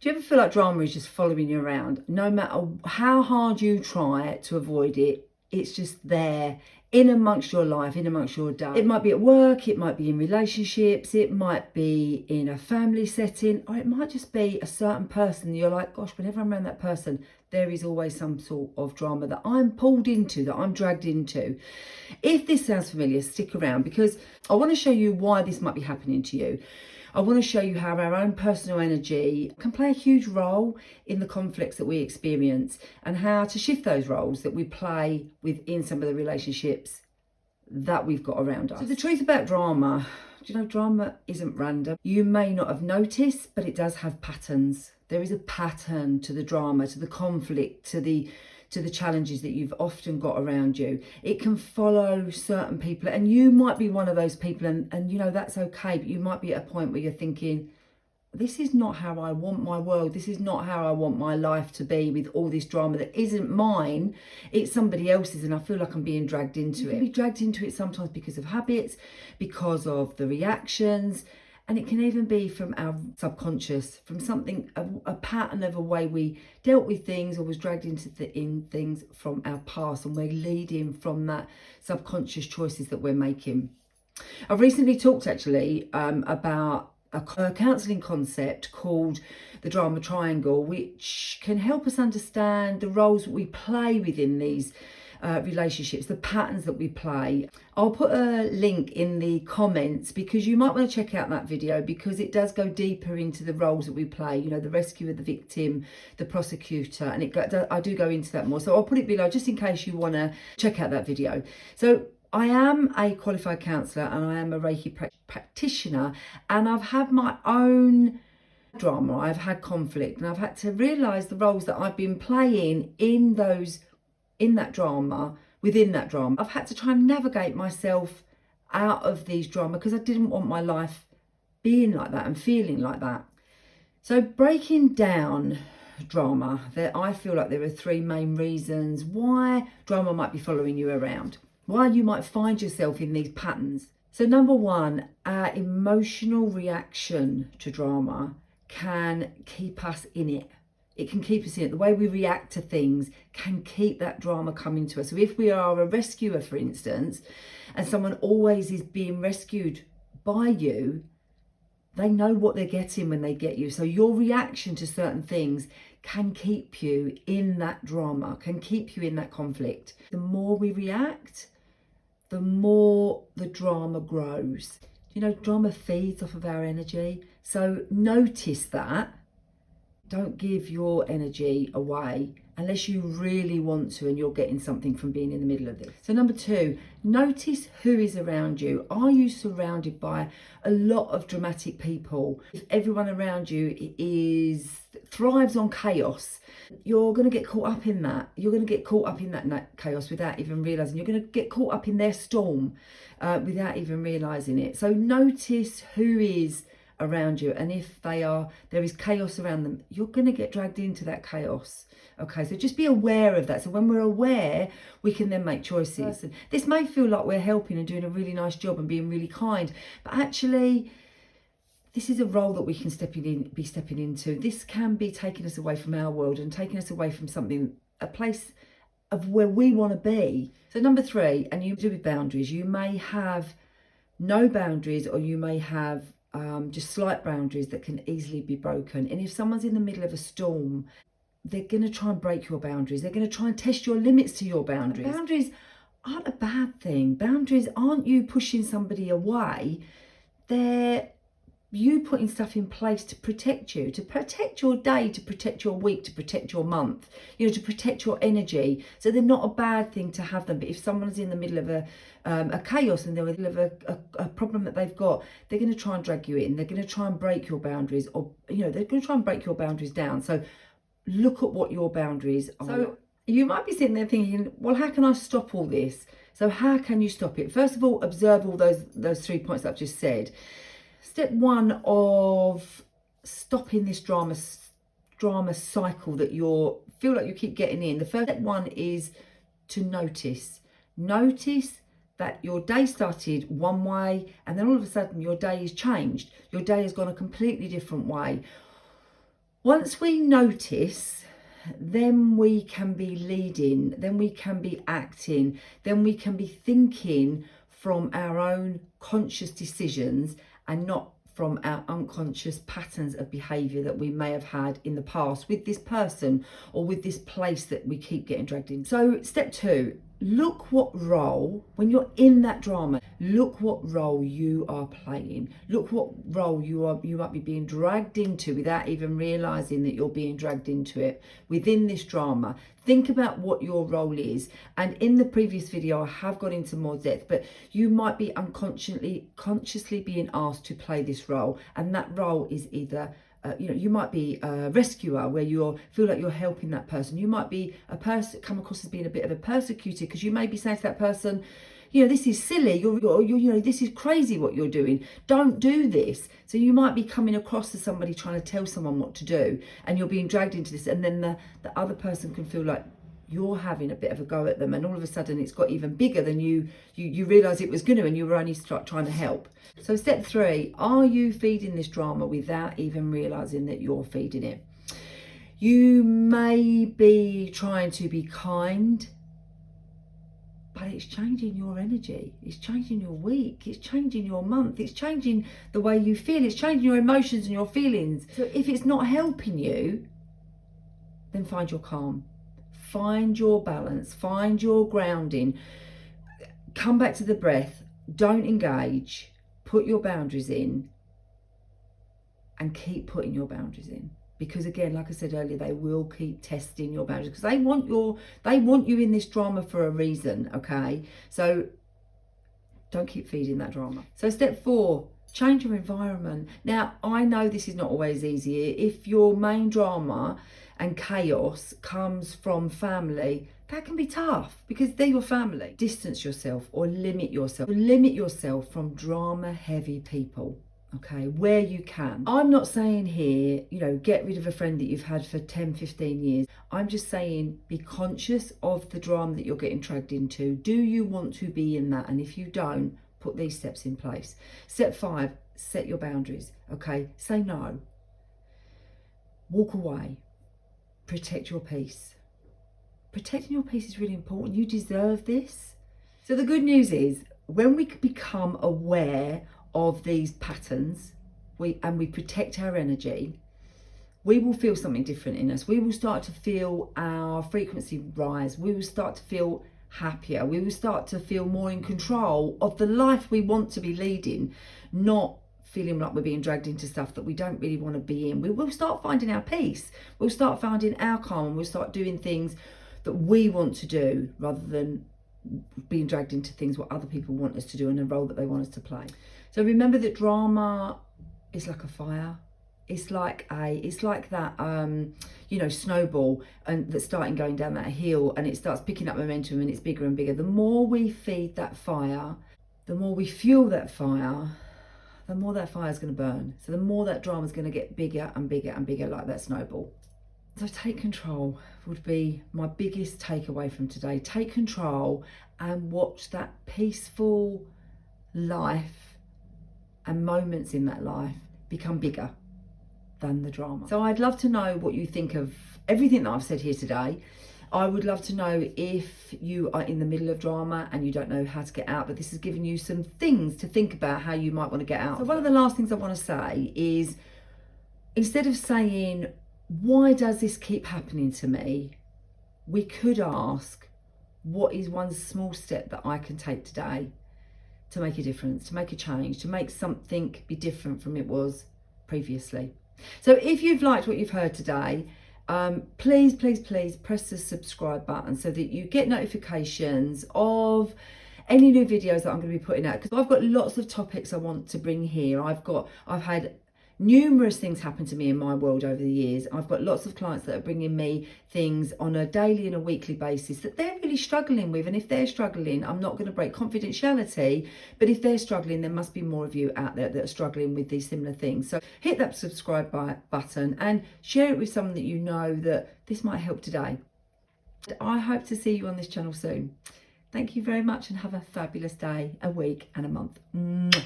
Do you ever feel like drama is just following you around? No matter how hard you try to avoid it, it's just there, in amongst your life, in amongst your day. It might be at work, it might be in relationships, it might be in a family setting, or it might just be a certain person. You're like, gosh, whenever I'm around that person, there is always some sort of drama that I'm pulled into, that I'm dragged into. If this sounds familiar, stick around, because I want to show you why this might be happening to you. I want to show you how our own personal energy can play a huge role in the conflicts that we experience, and how to shift those roles that we play within some of the relationships that we've got around us. So the truth about drama, do you know, drama isn't random. You may not have noticed, but it does have patterns. There is a pattern to the drama, to the conflict, to the challenges that you've often got around you. It can follow certain people, and you might be one of those people, and you know, that's okay, but you might be at a point where you're thinking, this is not how I want my world, this is not how I want my life to be, with all this drama that isn't mine, it's somebody else's, and I feel like I'm being dragged into it. You can be dragged into it sometimes because of habits, because of the reactions, and it can even be from our subconscious, from something, a pattern of a way we dealt with things, or was dragged into things from our past, and we're leading from that subconscious choices that we're making. I've recently talked actually about a counselling concept called the drama triangle, which can help us understand the roles that we play within these relationships, the patterns that we play. I'll put a link in the comments, because you might want to check out that video, because it does go deeper into the roles that we play, you know, the rescuer, the victim, the prosecutor, and I do go into that more. So I'll put it below just in case you want to check out that video. So I am a qualified counsellor, and I am a Reiki practitioner, and I've had my own drama, I've had conflict, and I've had to realise the roles that I've been playing in that drama, within that drama. I've had to try and navigate myself out of these drama, because I didn't want my life being like that and feeling like that. So breaking down drama, I feel like there are three main reasons why drama might be following you around, why you might find yourself in these patterns. So number one, our emotional reaction to drama can keep us in it. It can keep us in it. The way we react to things can keep that drama coming to us. So if we are a rescuer, for instance, and someone always is being rescued by you, they know what they're getting when they get you. So your reaction to certain things can keep you in that drama, can keep you in that conflict. The more we react, the more the drama grows. You know, drama feeds off of our energy. So notice that. Don't give your energy away unless you really want to, and you're getting something from being in the middle of this. So number two, notice who is around you. Are you surrounded by a lot of dramatic people? If everyone around you thrives on chaos, you're going to get caught up in that. You're going to get caught up in that chaos without even realising. You're going to get caught up in their storm without even realising it. So notice who is around you, and if there is chaos around them, you're going to get dragged into that chaos. Okay, so just be aware of that. So when we're aware, we can then make choices. And this may feel like we're helping and doing a really nice job and being really kind, but actually this is a role that we can be stepping into. This can be taking us away from our world and taking us away from something, a place of where we want to be. So number three, and you do with boundaries, you may have no boundaries, or you may have just slight boundaries that can easily be broken. And if someone's in the middle of a storm, they're going to try and break your boundaries. They're going to try and test your limits to your boundaries. And boundaries aren't a bad thing. Boundaries aren't you pushing somebody away. They're you putting stuff in place to protect you, to protect your day, to protect your week, to protect your month, you know, to protect your energy. So they're not a bad thing to have them. But if someone's in the middle of a chaos, and they're in the middle of a problem that they've got, they're going to try and drag you in. They're going to try and break your boundaries, or, you know, they're going to try and break your boundaries down. So look at what your boundaries are. So you might be sitting there thinking, well, how can I stop all this? So how can you stop it? First of all, observe all those 3 points that I've just said. Step one of stopping this drama cycle that feel like you keep getting in. The first step one is to notice. Notice that your day started one way, and then all of a sudden your day has changed. Your day has gone a completely different way. Once we notice, then we can be leading, then we can be acting, then we can be thinking from our own conscious decisions and not from our unconscious patterns of behaviour that we may have had in the past with this person or with this place that we keep getting dragged in. So step 2, look what role, when you're in that drama, look what role you are playing. Look what role you might be being dragged into without even realising that you're being dragged into it within this drama. Think about what your role is. And in the previous video, I have gone into more depth, but you might be consciously being asked to play this role. And that role is either you might be a rescuer where you feel like you're helping that person. You might be a person come across as being a bit of a persecutor because you may be saying to that person, this is silly. You're this is crazy what you're doing. Don't do this. So you might be coming across as somebody trying to tell someone what to do, and you're being dragged into this. And then the other person can feel like you're having a bit of a go at them, and all of a sudden it's got even bigger than you realise it was going to, and you were only trying to help. So step 3, are you feeding this drama without even realising that you're feeding it? You may be trying to be kind, but it's changing your energy, it's changing your week, it's changing your month, it's changing the way you feel, it's changing your emotions and your feelings. So if it's not helping you, then find your calm. Find your balance, find your grounding, come back to the breath, don't engage, put your boundaries in, and keep putting your boundaries in. Because again, like I said earlier, they will keep testing your boundaries because they want you in this drama for a reason, okay? So don't keep feeding that drama. So step 4, change your environment. Now, I know this is not always easy. If your main drama and chaos comes from family, that can be tough because they're your family. Distance yourself or limit yourself. Limit yourself from drama-heavy people, okay, where you can. I'm not saying here, get rid of a friend that you've had for 10, 15 years. I'm just saying be conscious of the drama that you're getting dragged into. Do you want to be in that? And if you don't, put these steps in place. Step 5, set your boundaries, okay? Say no. Walk away. Protect your peace. Protecting your peace is really important. You deserve this. So the good news is when we become aware of these patterns and we protect our energy, we will feel something different in us. We will start to feel our frequency rise. We will start to feel happier. We will start to feel more in control of the life we want to be leading, not feeling like we're being dragged into stuff that we don't really want to be in. We will start finding our peace. We'll start finding our calm, and we'll start doing things that we want to do rather than being dragged into things what other people want us to do and a role that they want us to play. So remember that drama is like a fire. It's like that snowball and that's starting going down that hill, and it starts picking up momentum and it's bigger and bigger. The more we feed that fire, the more we fuel that fire, the more that fire is going to burn. So the more that drama is going to get bigger and bigger and bigger, like that snowball. So take control would be my biggest takeaway from today. Take control and watch that peaceful life and moments in that life become bigger than the drama. So I'd love to know what you think of everything that I've said here today. I would love to know if you are in the middle of drama and you don't know how to get out, but this has given you some things to think about how you might want to get out. So one of the last things I want to say is, instead of saying, why does this keep happening to me? We could ask, what is one small step that I can take today to make a difference, to make a change, to make something be different from it was previously? So if you've liked what you've heard today, please press the subscribe button so that you get notifications of any new videos that I'm going to be putting out, because I've got lots of topics I want to bring here. I've had numerous things happen to me in my world over the years. I've got lots of clients that are bringing me things on a daily and a weekly basis that they're really struggling with. And if they're struggling, I'm not going to break confidentiality, but if they're struggling, there must be more of you out there that are struggling with these similar things. So hit that subscribe button and share it with someone that you know that this might help today. I hope to see you on this channel soon. Thank you very much and have a fabulous day, a week and a month. Mwah.